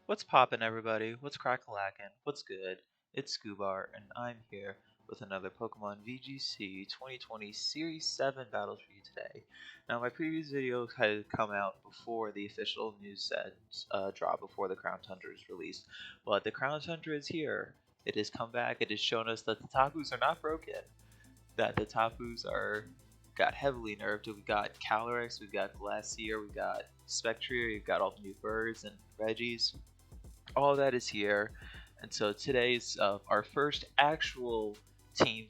What's poppin', everybody? What's crack-a-lackin'? What's good? It's Scoobar, and I'm here with another Pokemon VGC 2020 Series 7 battles for you today. Now, my previous video had come out before the official news sets drop, before the Crown Tundra is released, but the Crown Tundra is here. It has come back. It has shown us that the Tapus are not broken, that the Tapus got heavily nerfed. We got Calyrex, we've got Glacier, we got Spectrier, we've got all the new birds and Reggies. All that is here, and so today's our first actual team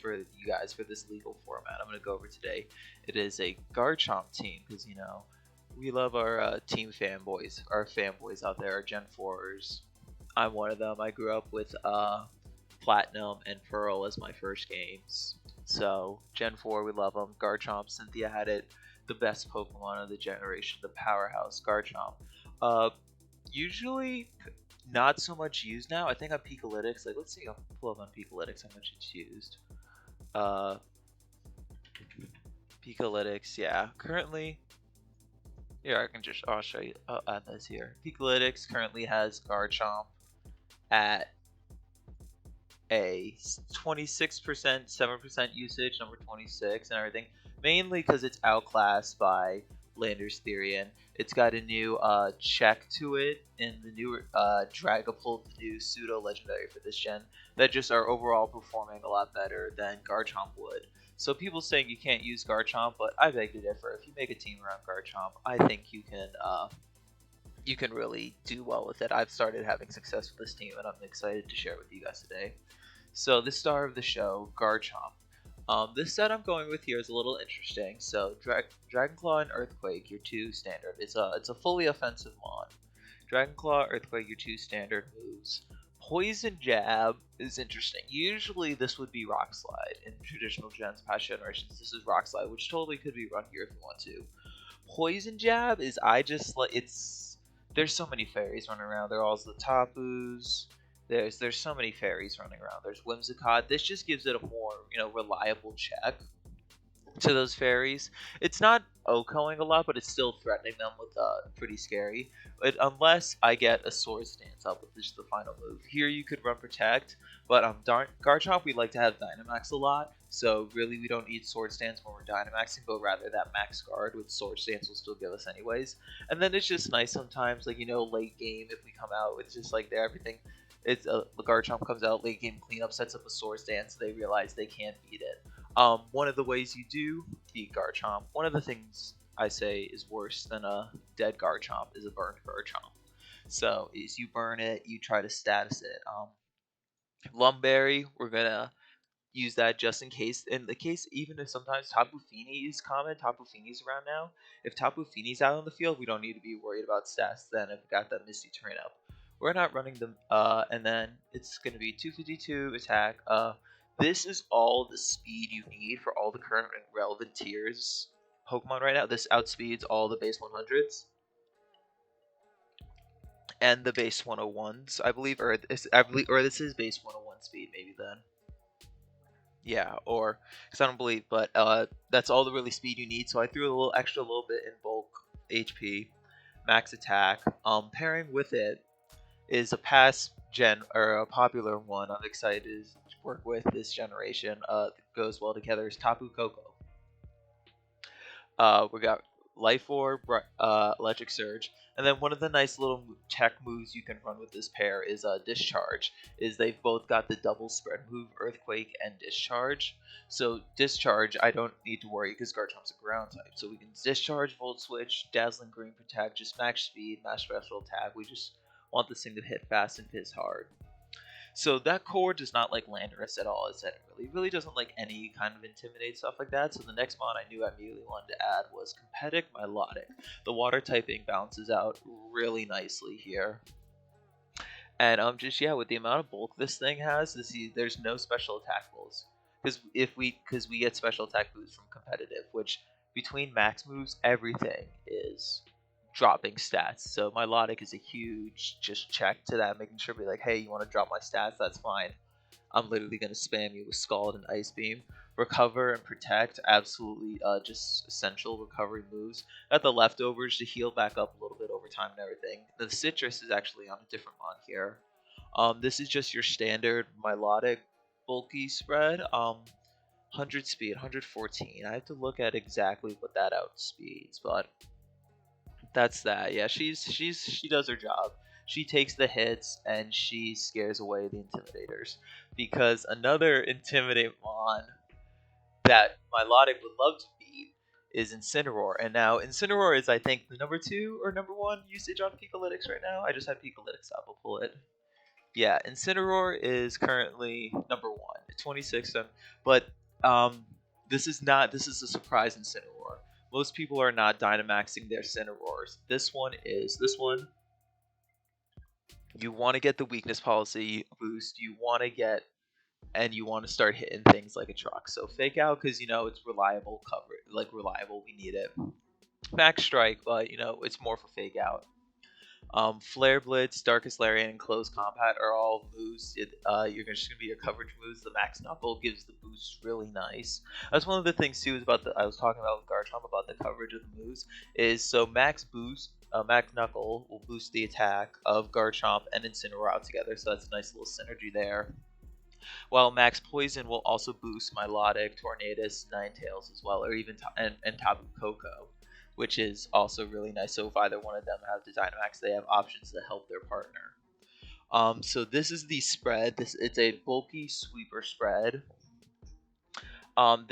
for you guys for this legal format. I'm going to go over today. It is a Garchomp team because we love our team fanboys, our fanboys out there, our Gen 4s. I'm one of them. I grew up with Platinum and Pearl as my first games, so Gen 4 we love them. Garchomp, Cynthia had it, the best Pokemon of the generation, the powerhouse Garchomp. Usually not so much used now. I think on Peakalytics, like let's see, I'll pull up on Peakalytics how much it's used. Peakalytics, yeah. Currently, here I'll show you. I'll add this here. Peakalytics currently has Garchomp at a 26%, 7% usage, number 26, and everything. Mainly because it's outclassed by Lander's Therian. It's got a new check to it in the new Dragapult, the new pseudo legendary for this gen, that just are overall performing a lot better than Garchomp would. So people saying you can't use Garchomp, but I beg to differ. If you make a team around Garchomp, I think you can really do well with it. I've started having success with this team, and I'm excited to share it with you guys today. So the star of the show, Garchomp. This set I'm going with here is a little interesting. So Dragonclaw and Earthquake, your two standard. It's a fully offensive mon. Dragonclaw, Earthquake, your two standard moves. Poison Jab is interesting. Usually this would be Rock Slide in traditional gens, past generations. This is Rock Slide, which totally could be run here if you want to. Poison Jab is there's so many fairies running around. There are all the Tapus. There's so many fairies running around. There's Whimsicott. This just gives it a more reliable check to those fairies. It's not OHKOing a lot, but it's still threatening them with pretty scary. Unless I get a Sword Stance up, which is the final move. Here you could run Protect, but Garchomp we like to have Dynamax a lot, so really we don't need Sword Stance when we're Dynamaxing, but rather that Max Guard, which Sword Stance will still give us anyways. And then it's just nice sometimes, like late game if we come out with just like everything. It's the Garchomp comes out late game cleanup, sets up a Sword Stance, they realize they can't beat it. One of the ways you do beat Garchomp, one of the things I say is worse than a dead Garchomp is a burned Garchomp. So is you burn it, you try to status it. Lumberry, we're gonna use that just in case. In the case, even if sometimes Tapu Fini is common, Tapu Fini's around now. If Tapu Fini's out on the field, we don't need to be worried about stats then if we got that Misty Terrain up. We're not running them, and then it's going to be 252 attack. This is all the speed you need for all the current and relevant tiers Pokemon right now. This outspeeds all the base 100s and the base 101s, I believe, or this is base 101 speed, maybe then. Yeah, or because I don't believe, but that's all the really speed you need. So I threw a little bit in bulk HP, max attack. Pairing with it is a past gen or a popular one I'm excited to work with this generation. That goes well together is Tapu Koko. We got Life Orb, Electric Surge, and then one of the nice little tech moves you can run with this pair is Discharge. They've both got the double spread move, Earthquake and Discharge. So Discharge, I don't need to worry because Garchomp's a ground type, so we can Discharge, Volt Switch, Dazzling Green Protect, just max speed, max special attack. We just want this thing to hit fast and piss hard. So that core does not like Landorus at all. It really doesn't like any kind of intimidate stuff like that. So the next mod I knew I immediately wanted to add was Competic Milotic. The water typing balances out really nicely here. And with the amount of bulk this thing has, there's no special attack boosts. Because we get special attack boosts from competitive, which between max moves, everything is dropping stats. So Milotic is a huge just check to that, making sure be like, hey, you want to drop my stats? That's fine. I'm literally going to spam you with Scald and Ice Beam. Recover and Protect, absolutely just essential recovery moves. Got the Leftovers to heal back up a little bit over time and everything. The Citrus is actually on a different mod here. This is just your standard Milotic bulky spread. 100 speed, 114. I have to look at exactly what that outspeeds, but that's that. Yeah, she does her job. She takes the hits and she scares away the Intimidators. Because another Intimidate mon that Milotic would love to beat is Incineroar. And now Incineroar is, I think, the number 2 or number 1 usage on Pikalytics right now. I just had Pikalytics up. I'll pull it. Yeah, Incineroar is currently number 1 at 26. But this is a surprise Incineroar. Most people are not Dynamaxing their Incineroars. This one, you want to get the weakness policy boost. You want to start hitting things like a truck. So Fake Out, because it's reliable coverage, like reliable. We need it. Max Strike, but it's more for Fake Out. Flare Blitz, Darkest Lariat, and Close Combat are all moves. You're just gonna be your coverage moves. The Max Knuckle gives the boost really nice. That's one of the things too. I was talking about with Garchomp about the coverage of the moves. So Max Knuckle will boost the attack of Garchomp and Incineroar out together. So that's a nice little synergy there. While Max Poison will also boost Milotic, Tornadus, Ninetales as well, or even and Tapu Koko, which is also really nice. So if either one of them have the Dynamax, they have options to help their partner. So this is the spread. It's a bulky sweeper spread. I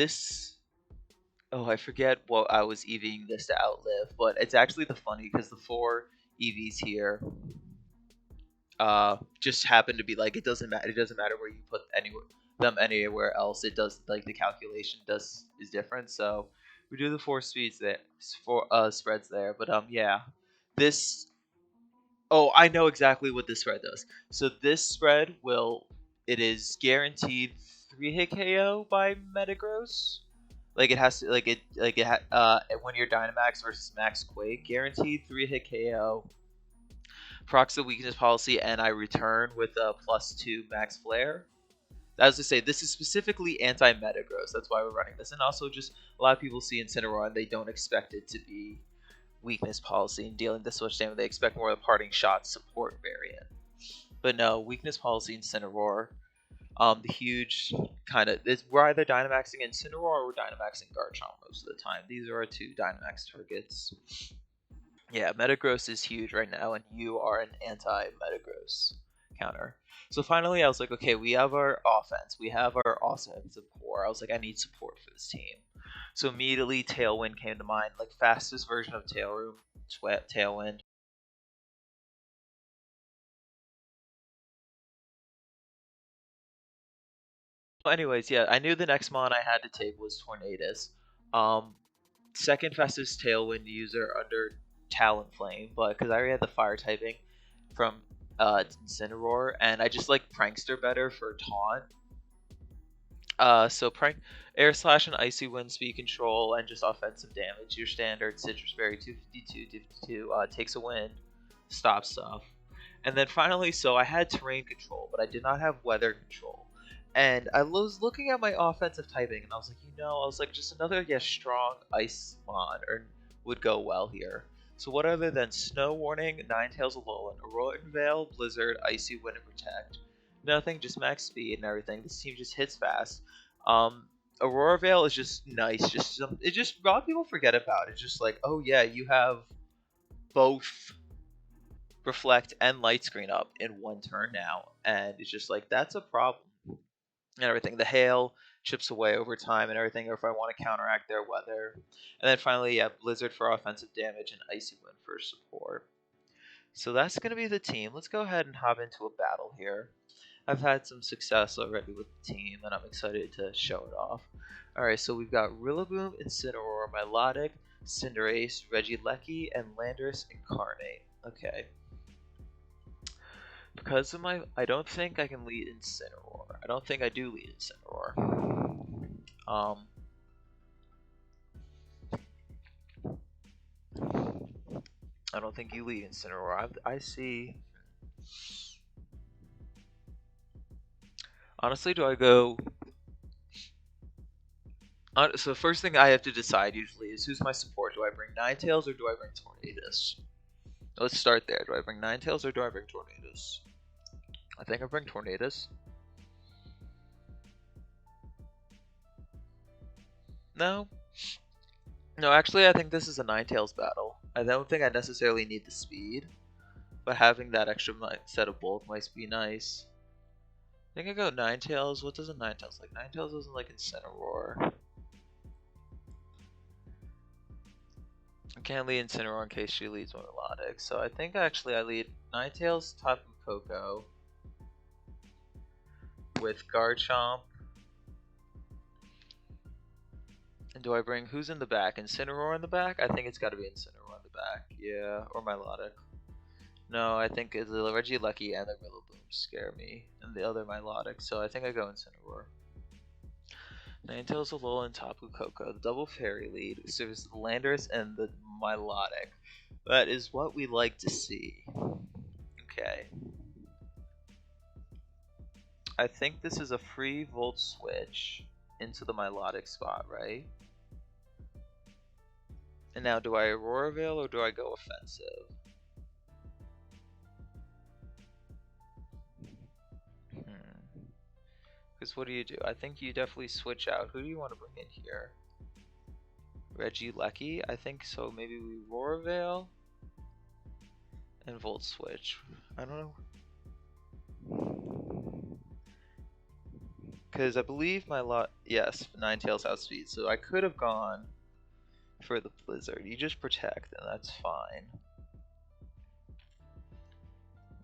forget what I was EVing this to outlive, but it's actually the funny because the 4 EVs here just happen to be like, it doesn't matter where you put them anywhere else. It does, like, the calculation is different. So we do the 4 speeds there, 4 spreads there. But yeah, this. Oh, I know exactly what this spread does. So this spread it is guaranteed 3-hit KO by Metagross. Like it has to, when you're Dynamax versus Max Quake, guaranteed 3-hit KO. Procs the weakness policy, and I return with a +2 max flare. As I say, this is specifically anti-Metagross. That's why we're running this. And also, just a lot of people see Incineroar and they don't expect it to be weakness policy and dealing this much damage. They expect more of a parting shot support variant. But no, weakness policy Incineroar. The huge kind of we're either Dynamaxing Incineroar or we're Dynamaxing Garchomp most of the time. These are our 2 Dynamax targets. Yeah, Metagross is huge right now, and you are an anti-Metagross counter. So finally, I was like, okay, we have our offense. We have our offensive core. I was like, I need support for this team. So immediately, Tailwind came to mind, like fastest version of Tailwind. Well, anyways, yeah, I knew the next mon I had to take was Tornadus. Second fastest Tailwind user under Talonflame, but because I already had the fire typing from Incineroar, and I just like Prankster better for taunt. So Air Slash and Icy Wind speed control and just offensive damage. Your standard Citrus Berry 252 takes a wind, stops stuff. And then finally, so I had terrain control, but I did not have weather control. And I was looking at my offensive typing, and I was like, just another strong ice mon would go well here. So what other than Snow Warning, Ninetails-alolan, Aurora Veil, Blizzard, Icy Wind, and Protect? Nothing, just max speed and everything. This team just hits fast. Aurora Veil is just nice. A lot of people forget about it. It's just like, oh yeah, you have both Reflect and Light Screen up in one turn now, and it's just like, that's a problem. And everything. The hail chips away over time and everything, or if I want to counteract their weather. And then finally, yeah, Blizzard for offensive damage and Icy Wind for support. So that's going to be the team. Let's go ahead and hop into a battle here. I've had some success already with the team, and I'm excited to show it off. Alright, so we've got Rillaboom, Incineroar, Milotic, Cinderace, Regieleki, and Landorus Incarnate. Okay. Because of I don't think I can lead Incineroar. I don't think I do lead Incineroar. I don't think you lead Incineroar. I see. Honestly, do I go So the first thing I have to decide usually is who's my support. Do I bring Ninetales or do I bring Tornadus? Let's start there. Do I bring Ninetales or do I bring Tornadus? I think I bring Tornadus. No. No, actually I think this is a Ninetales battle. I don't think I necessarily need the speed, but having that extra set of bulk might be nice. I think I go Ninetales. What does a Ninetales like? Ninetales doesn't like Incineroar. I can't lead Incineroar in case she leads one Melodic. So I think actually I lead Ninetales, Tapu Koko with Garchomp. And do I bring who's in the back? Incineroar in the back? I think it's got to be Incineroar in the back. Yeah, or Milotic. No, I think the Regieleki and the Rillaboom scare me, and the other Milotic. So I think I go Incineroar. Ninetails-alolan, Tapu Koko, the double fairy lead serves the Landorus and the Milotic. That is what we like to see. Okay. I think this is a free Volt switch into the Milotic spot, right? And now, do I Aurora Veil or do I go offensive? Because what do you do? I think you definitely switch out. Who do you want to bring in here? Regieleki? I think so. Maybe we Aurora Veil and Volt switch. I don't know. Because I believe yes, Ninetales outspeed. So I could have gone for the Blizzard. You just protect, and that's fine.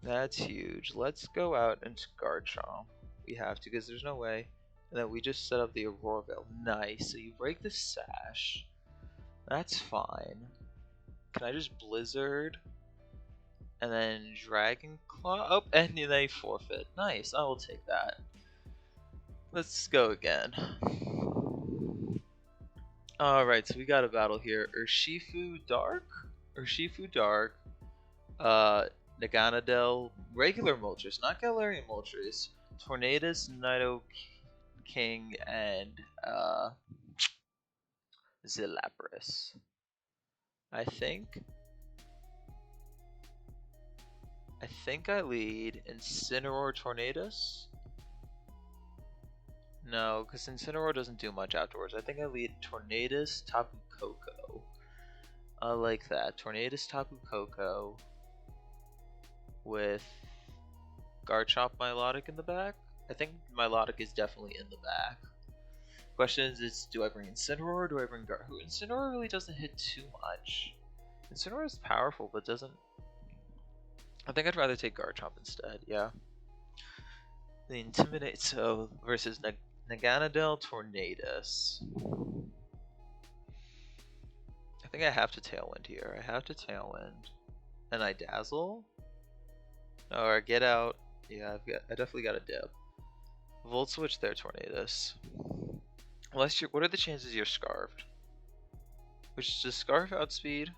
That's huge. Let's go out into Garchomp. We have to, because there's no way. And then we just set up the Aurora Veil. Nice. So you break the Sash. That's fine. Can I just Blizzard? And then Dragon Claw? Oh, and they forfeit. Nice. I will take that. Let's go again. Alright, so we got a battle here. Urshifu Dark? Urshifu Dark. Naganadel, regular Moltres, not Galarian Moltres. Tornadus, Nido King, and Zilapris. I think I lead Incineroar Tornadus. No, because Incineroar doesn't do much afterwards. I think I lead Tornadus, Tapu Koko. I like that. Tornadus, Tapu Koko with Garchomp Milotic in the back. I think Milotic is definitely in the back. Question is do I bring Incineroar or do I bring Garchomp? Incineroar really doesn't hit too much. Incineroar is powerful, but doesn't... I think I'd rather take Garchomp instead, yeah. The Intimidate, so versus Naganadel Tornadus. I think I have to Tailwind here. I have to Tailwind. And I Dazzle? Or get out. Yeah, I definitely got a dip. Volt switch there, Tornadus. Unless what are the chances you're Scarfed? Which does Scarf outspeed?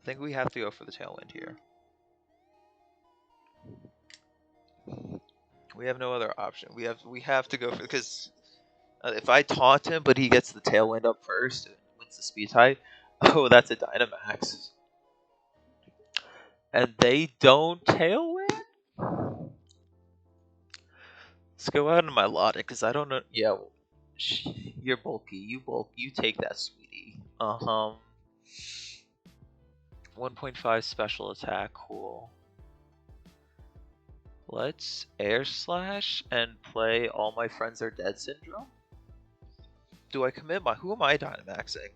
I think we have to go for the Tailwind here. We have no other option. We have to go for, because if I taunt him, but he gets the Tailwind up first and wins the speed type, oh, that's a Dynamax. And they don't Tailwind? Let's go out in Milotic, because I don't know. Yeah, you're bulky. You take that, sweetie. 1.5 special attack, cool. Let's Air Slash and play All My Friends Are Dead Syndrome. Do I commit who am I Dynamaxing?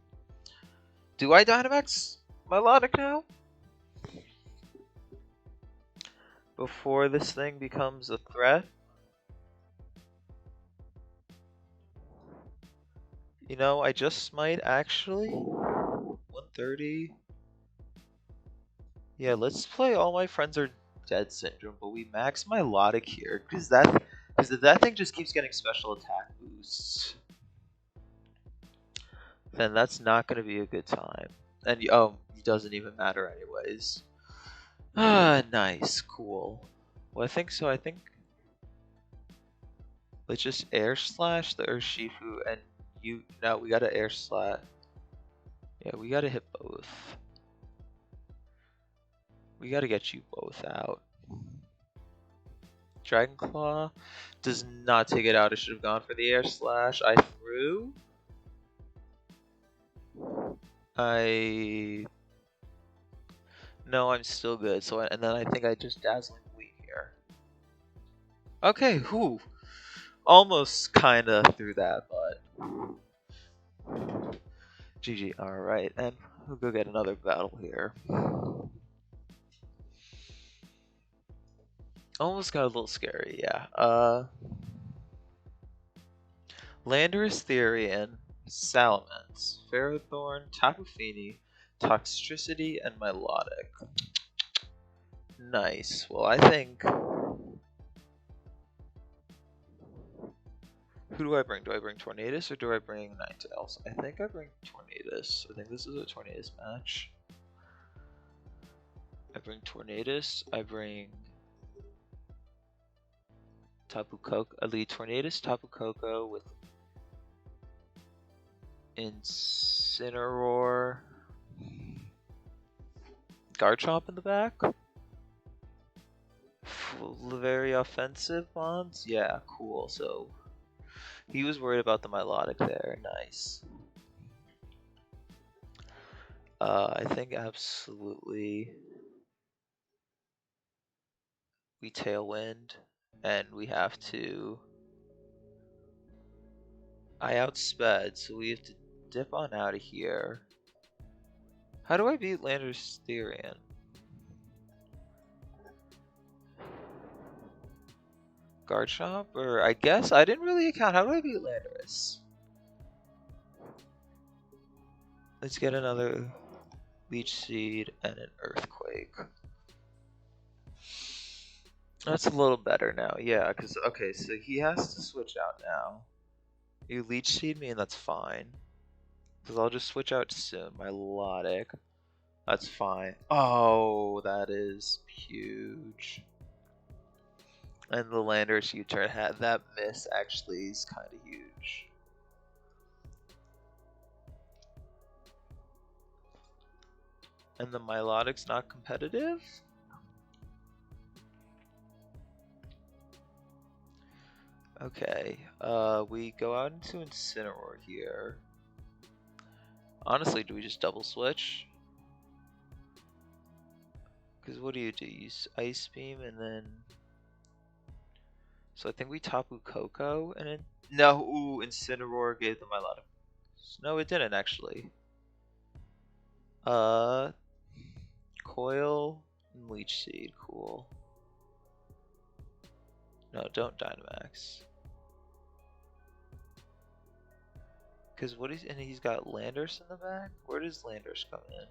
Do I Dynamax Milotic now? Before this thing becomes a threat? You know, I just might actually. 130. Yeah, let's play All My Friends Are Dead Syndrome, but we max Milotic here, because that thing just keeps getting special attack boosts. Then that's not going to be a good time. And it doesn't even matter anyways. Ah, nice, cool. Well, I think so. I think Let's just air slash the Urshifu and you. No, we gotta air slash. Yeah, we gotta hit both. We gotta get you both out. Dragon Claw does not take it out. I should have gone for the air slash. I threw. No, I'm still good. So and then I think I just dazzling gleam here. Okay, whew. Almost kinda threw that, but GG. All right, and we'll go get another battle here. Almost got a little scary, yeah. Landorus Therian, Salamence, Ferrothorn, Tapu Fini, Toxtricity, and Milotic. Nice. Well, I think. Who do I bring? Do I bring Tornadus or do I bring Ninetales? I think I bring Tornadus. I think this is a Tornadus match. I bring Tornadus. I bring Tapu Koko. I lead Tornadus, Tapu Koko with Incineroar, Garchomp in the back. Very offensive bonds. Yeah, cool. So he was worried about the Milotic there. Nice. I think absolutely we Tailwind, and we have to. I outsped, so we have to dip on out of here. How do I beat Landorus Therian? Garchomp? Or I guess I didn't really account. How do I beat Landorus? Let's get another Leech Seed and an Earthquake. That's a little better now, yeah, because, okay, so he has to switch out now. You Leech Seed me and that's fine. Because I'll just switch out soon. Milotic. That's fine. Oh, that is huge. And the Landorus U-turn had that miss actually is kind of huge. And the Milotic's not competitive? Okay, we go out into Incineroar here. Honestly, do we just double switch? Because what do? You use Ice Beam and then... So I think we Tapu Koko and then... No, ooh, Incineroar gave the Milotic. No, it didn't actually. Coil and Leech Seed, cool. No, don't Dynamax. Because what is... And he's got Landorus in the back? Where does Landorus come in?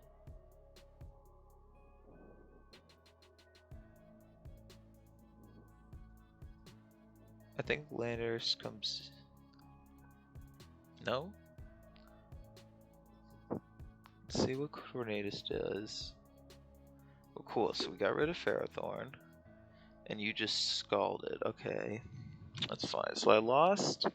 I think Landorus comes... No? Let's see what Tornadus does. Oh, cool, so we got rid of Ferrothorn. And you just scalded. Okay. That's fine. So I lost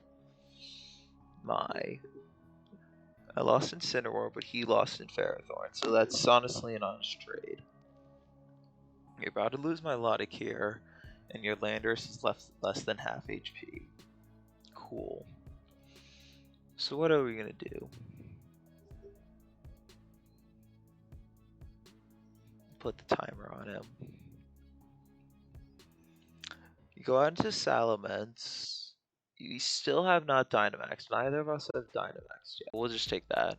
Incineroar, but he lost in Ferrothorn. So that's honestly an honest trade. You're about to lose Milotic here, and your Landorus is left less than half HP. Cool. So what are we gonna do? Put the timer on him. You go out into Salamence. You still have not Dynamax. Neither of us have Dynamax yet. We'll just take that.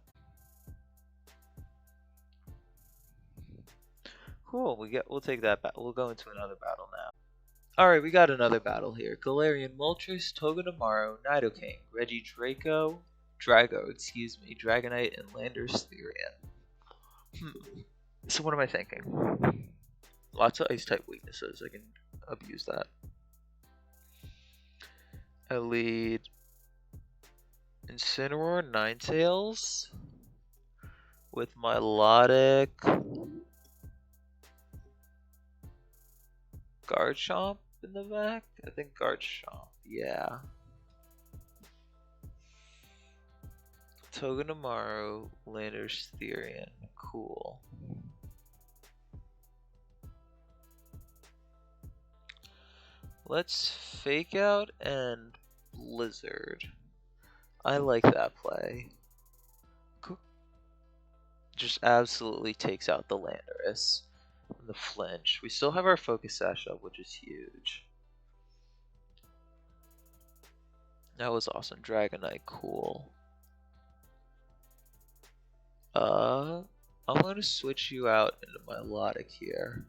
Cool. We'll take that back. We'll go into another battle now. Alright, we got another battle here. Galarian Moltres, Togedemaru, Nidoking, Dragonite, Dragonite, and Landorus Therian. So what am I thinking? Lots of Ice-type weaknesses. I can abuse that. I lead Incineroar, Ninetails with Milotic, Garchomp in the back. I think Garchomp, yeah. Togedemaru, Landers-Therian. Cool. Let's Fake Out and Blizzard. I like that play. Cool. Just absolutely takes out the Landorus. And the flinch. We still have our Focus Sash up, which is huge. That was awesome. Dragonite, cool. I'm gonna switch you out into Milotic here.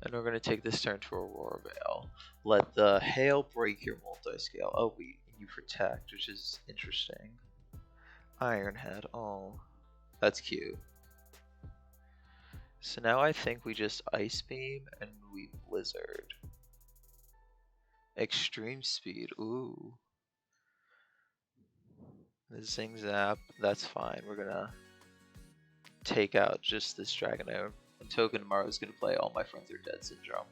And we're gonna take this turn to Aurora Veil. Let the hail break your multi-scale. Oh, you protect, which is interesting. Iron Head, oh. That's cute. So now I think we just Ice Beam and we Blizzard. Extreme Speed, ooh. The Zing Zap, that's fine. We're gonna take out just this Dragonite. And Togedemaru is gonna play All My Friends Are Dead Syndrome.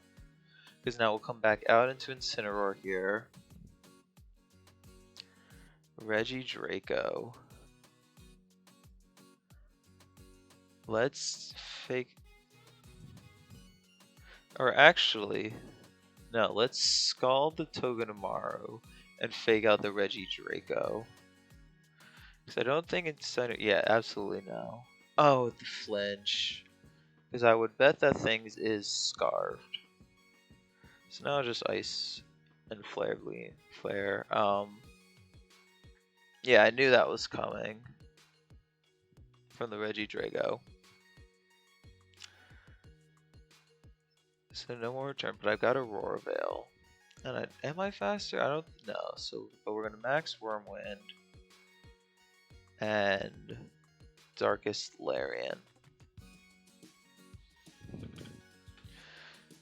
Because now we'll come back out into Incineroar here. Regidrago. Let's fake... Or actually... No, let's Scald the Togedemaru and fake out the Regidrago. Because I don't think it's... Yeah, absolutely no. Oh, the flinch. Because I would bet that thing is Scarfed. So now just Ice and Flare. Yeah, I knew that was coming from the Regidrago. So no more return, but I've got Aurora Veil. And am I faster? I don't know. So, but we're gonna max Wormwind and Darkest Larian.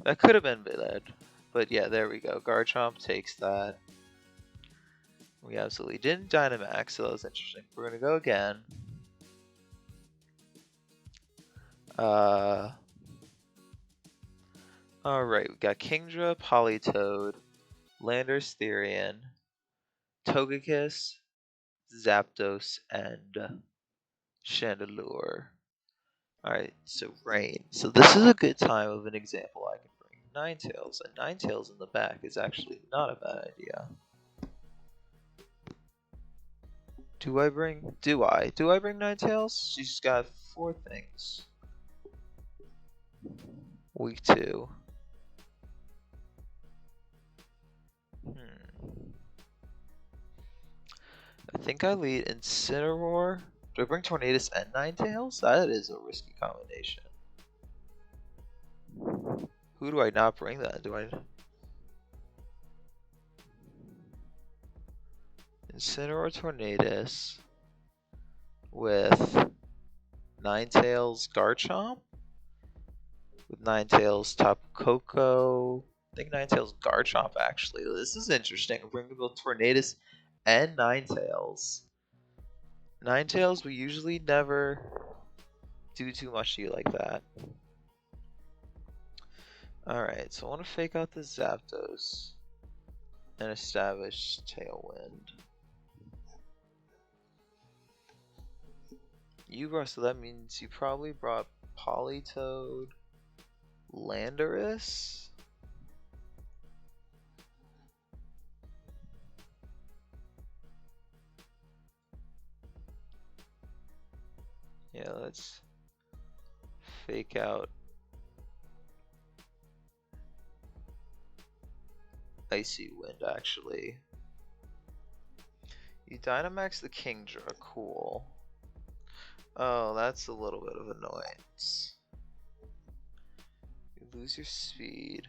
That could have been bad, but yeah, there we go. Garchomp takes that. We absolutely didn't Dynamax, so that was interesting. We're gonna go again. Alright, we got Kingdra, Politoed, Landers-Therian, Togekiss, Zapdos, and Chandelure. Alright, so Rain. So this is a good time of an example I can bring. Ninetails, and Ninetails in the back is actually not a bad idea. Do I bring Ninetails? She's got 4 things. Week 2. I think I lead Incineroar. Do I bring Tornadus and Ninetails? That is a risky combination. Who do I not bring then? Do I... Incineroar Tornadus with Ninetails Garchomp? With Ninetails Tapu Koko. I think Ninetails Garchomp actually. This is interesting. We're bringing both Tornadus and Ninetails. Ninetails, we usually never do too much to you like that. Alright, so I want to fake out the Zapdos and establish Tailwind. So that means you probably brought Politoed, Landorus? Yeah, let's fake out Icy Wind actually. You Dynamax the Kingdra, cool. Oh, that's a little bit of annoyance. You lose your speed.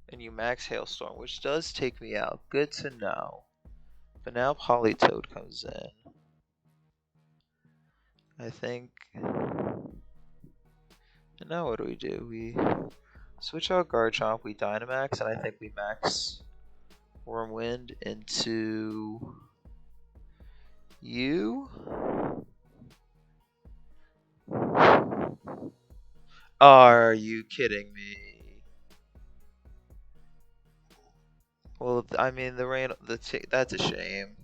And you max Hailstorm, which does take me out. Good to know. But now Politoed comes in. I think... And now what do? We switch out Garchomp, we Dynamax, and I think we max Wormwind into... you? Are you kidding me? Well, I mean, the rain, that's a shame.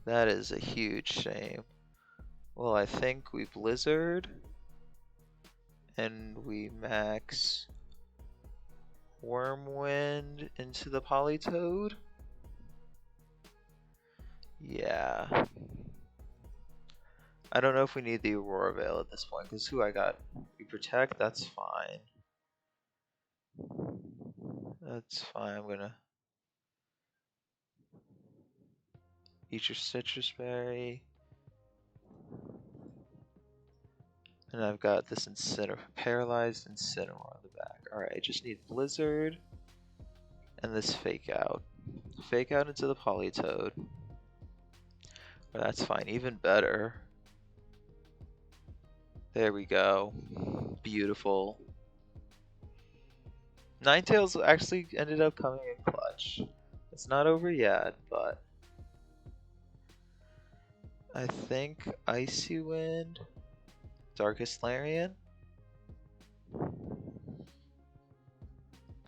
That is a huge shame. Well, I think we Blizzard. And we max Wormwind into the Politoed. Yeah. I don't know if we need the Aurora Veil at this point, because who I got? We Protect, that's fine. That's fine, I'm gonna eat your Citrus Berry. And I've got this Paralyzed Incineroar on the back. Alright, I just need Blizzard and this Fake Out. Fake Out into the Politoed. But that's fine, even better. There we go. Beautiful. Ninetails actually ended up coming in clutch. It's not over yet, but I think Icy Wind, Darkest Larian,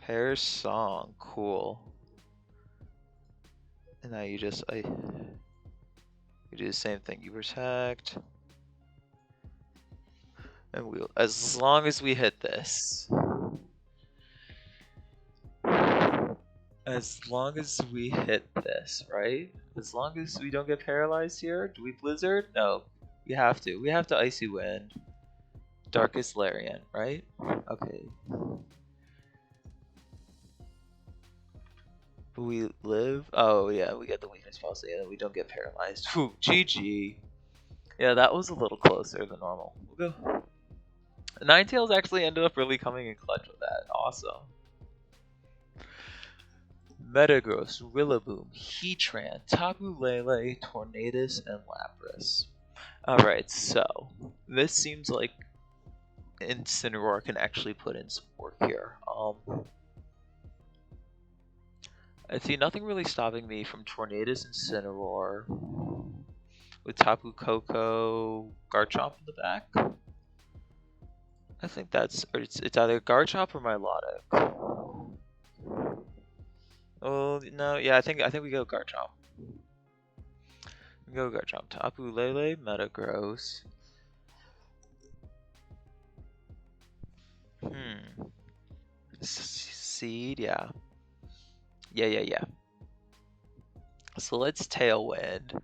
Pear's Song, cool. And now you do the same thing. You Protect, and we'll, as long as we hit this. As long as we hit this, right? As long as we don't get paralyzed here. Do we Blizzard? No. We have to. We have to Icy Wind. Darkest Larian, right? Okay. We live? Oh yeah, we get the weakness policy and we don't get paralyzed. Whew, GG. Yeah, that was a little closer than normal. We'll go. Ninetails actually ended up really coming in clutch with that. Awesome. Metagross, Rillaboom, Heatran, Tapu Lele, Tornadus, and Lapras. Alright, so this seems like Incineroar can actually put in some work here. I see nothing really stopping me from Tornadus Incineroar with Tapu Koko, Garchomp in the back. I think it's either Garchomp or Milotic. Oh no, yeah, I think we go Garchomp. We go Garchomp. Tapu Lele, Metagross. Seed, yeah. Yeah. So let's Tailwind.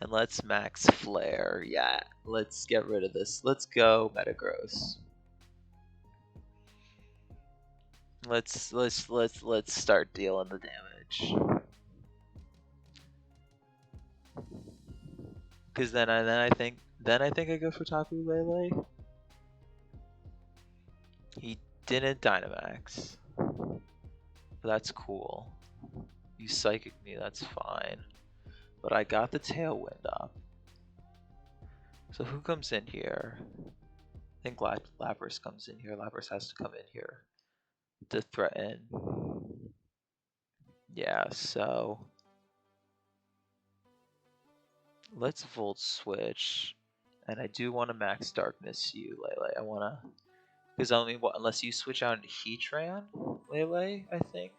And let's max Flare. Yeah, let's get rid of this. Let's go Metagross. Let's start dealing the damage. Cause then I think I go for Tapu Lele. He didn't Dynamax. That's cool. You Psychic me, that's fine. But I got the Tailwind up. So who comes in here? I think Lapras comes in here. Lapras has to come in here to threaten. Yeah, so let's Volt Switch. And I do want to max Darkness you, Lele. I want to... Because only unless you switch out into Heatran, Lele, I think.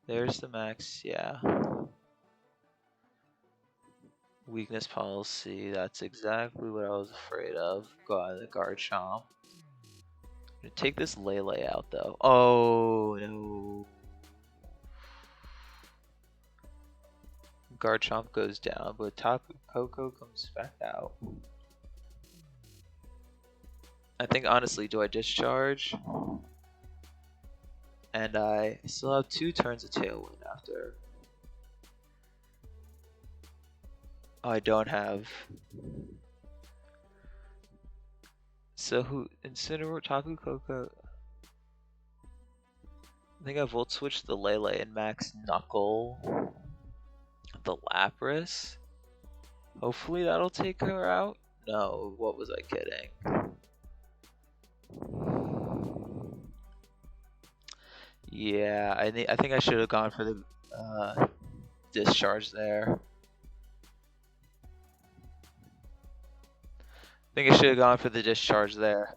There's the max, yeah. Weakness policy, that's exactly what I was afraid of. Go out of the Garchomp. I'm gonna take this Lele out though. Oh no. Garchomp goes down, but Tapu Koko comes back out. I think honestly, do I discharge? And I still have 2 turns of Tailwind after. Oh, I don't have. So who? Incineroar, Tapu Koko. I think I Volt Switch the Lele and max Knuckle the Lapras. Hopefully that'll take her out. No, what was I kidding? Yeah, I think I should have gone for the discharge there. I think I should have gone for the discharge there.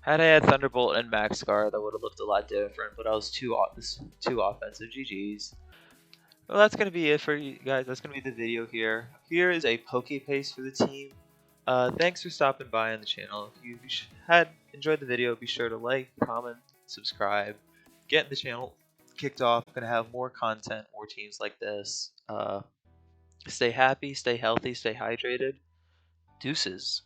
Had I had Thunderbolt and Max Scar, that would have looked a lot different, but I was too offensive. GG's. Well, that's gonna be it for you guys. That's gonna be the video here. Here is a Pokepaste for the team. Thanks for stopping by on the channel. If you had enjoyed the video, be sure to like, comment, subscribe, get the channel kicked off. I'm gonna have more content, more teams like this. Stay happy, stay healthy, stay hydrated. Deuces.